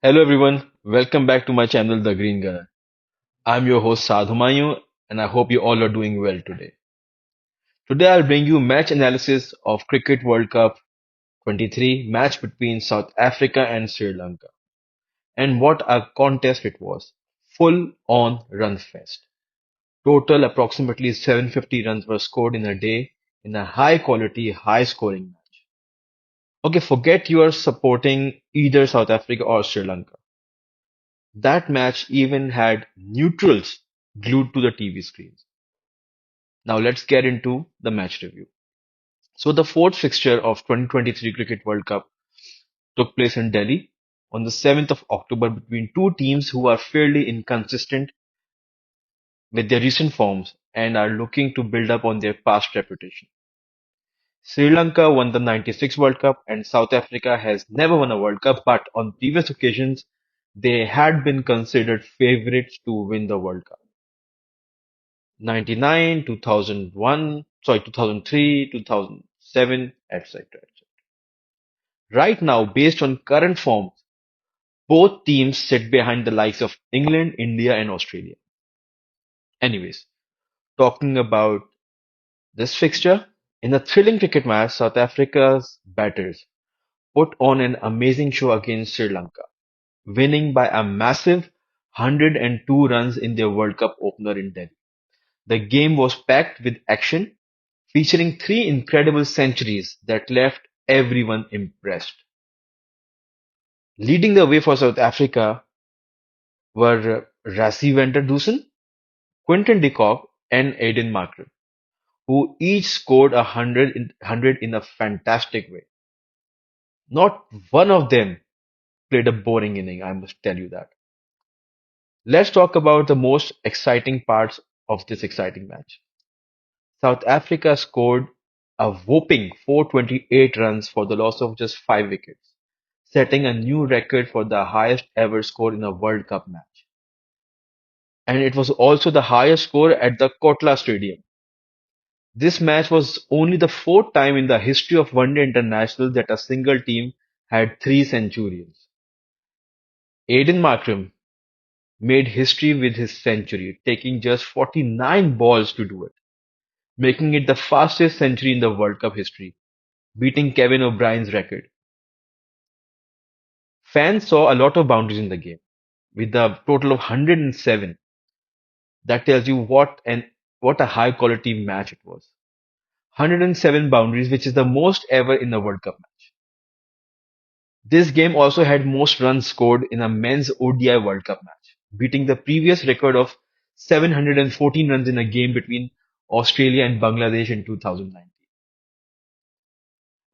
Hello everyone, welcome back to my channel The Green Gunner. I'm your host Sadhumayu and I hope you all are doing well today. Today I'll bring you match analysis of Cricket World Cup 23 match between South Africa and Sri Lanka. And what a contest it was. Full on run fest. Total approximately 750 runs were scored in a day in a high quality, high scoring match. Okay, forget you are supporting either South Africa or Sri Lanka. That match even had neutrals glued to the TV screens. Now let's get into the match review. So the fourth fixture of 2023 Cricket World Cup took place in Delhi on the 7th of October between two teams who are fairly inconsistent with their recent forms and are looking to build up on their past reputation. Sri Lanka won the 96 World Cup and South Africa has never won a World Cup, but on previous occasions they had been considered favorites to win the World Cup. 99, 2001, sorry, 2003, 2007, etc. etc. Right now, based on current form, both teams sit behind the likes of England, India, and Australia. Anyways, talking about this fixture, in a thrilling cricket match, South Africa's batters put on an amazing show against Sri Lanka, winning by a massive 102 runs in their World Cup opener in Delhi. The game was packed with action, featuring three incredible centuries that left everyone impressed. Leading the way for South Africa were Rassie van der Dusen, Quinton de Kock, and Aiden Markram, who each scored a hundred in a fantastic way. Not one of them played a boring inning, I must tell you that. Let's talk about the most exciting parts of this exciting match. South Africa scored a whopping 428 runs for the loss of just 5 wickets, setting a new record for the highest ever score in a World Cup match. And it was also the highest score at the Kotla Stadium. This match was only the fourth time in the history of One Day International that a single team had three centurions. Aiden Markram made history with his century, taking just 49 balls to do it, making it the fastest century in the World Cup history, beating Kevin O'Brien's record. Fans saw a lot of boundaries in the game, with a total of 107. That tells you what a high quality match it was. 107 boundaries, which is the most ever in a World Cup match. This game also had most runs scored in a men's ODI World Cup match, beating the previous record of 714 runs in a game between Australia and Bangladesh in 2019.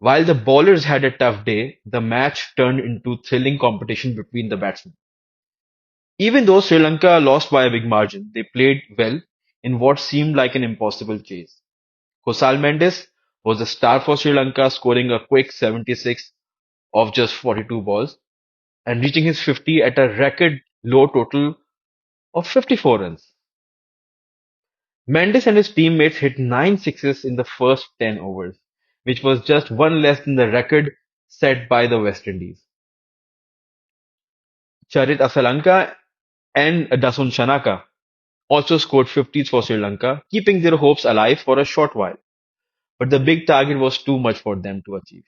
While the bowlers had a tough day, the match turned into thrilling competition between the batsmen. Even though Sri Lanka lost by a big margin, they played well in what seemed like an impossible chase. Kusal Mendes was the star for Sri Lanka, scoring a quick 76 of just 42 balls and reaching his 50 at a record low total of 54 runs. Mendes and his teammates hit 9 sixes in the first 10 overs, which was just one less than the record set by the West Indies. Charit Asalanka and Dasun Shanaka also scored 50s for Sri Lanka, keeping their hopes alive for a short while. But the big target was too much for them to achieve.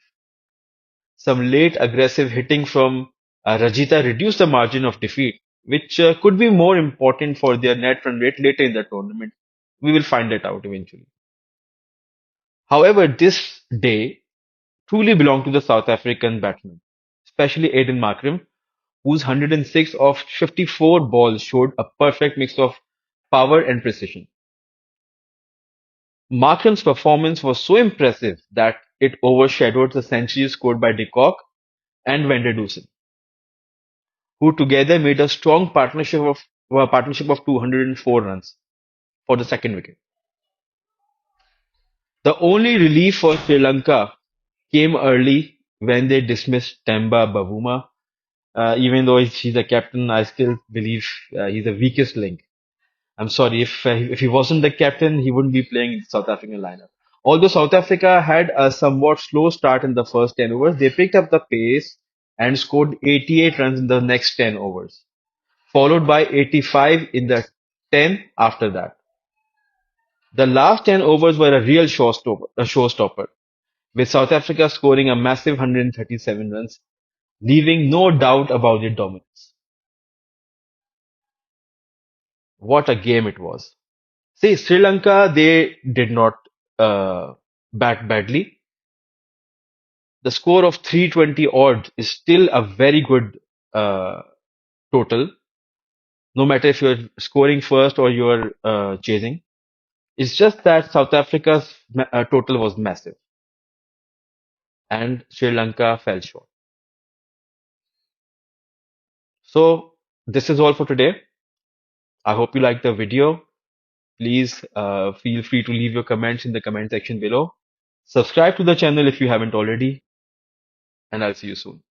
Some late aggressive hitting from Rajita reduced the margin of defeat, which could be more important for their net run rate later in the tournament. We will find that out eventually. However, this day truly belonged to the South African batsmen, especially Aiden Markram, whose 106 of 54 balls showed a perfect mix of power and precision. Markram's performance was so impressive that it overshadowed the centuries scored by de Kock and van der Dusen, who together made a strong partnership of 204 runs for the second wicket. The only relief for Sri Lanka came early when they dismissed Temba Bavuma. Even though he's the captain, I still believe he's the weakest link. I'm sorry, if he wasn't the captain, he wouldn't be playing in the South African lineup. Although South Africa had a somewhat slow start in the first 10 overs, they picked up the pace and scored 88 runs in the next 10 overs, followed by 85 in the 10 after that. The last 10 overs were a real showstopper, with South Africa scoring a massive 137 runs, leaving no doubt about their dominance. What a game it was. See, Sri Lanka, they did not uh, bat badly. The score of 320 odd is still a very good uh, total, no matter if you're scoring first or you're chasing. It's just that South Africa's total was massive and Sri Lanka fell short. So, this is all for today. I hope you liked the video. Please feel free to leave your comments in the comment section below. Subscribe to the channel if you haven't already, and I'll see you soon.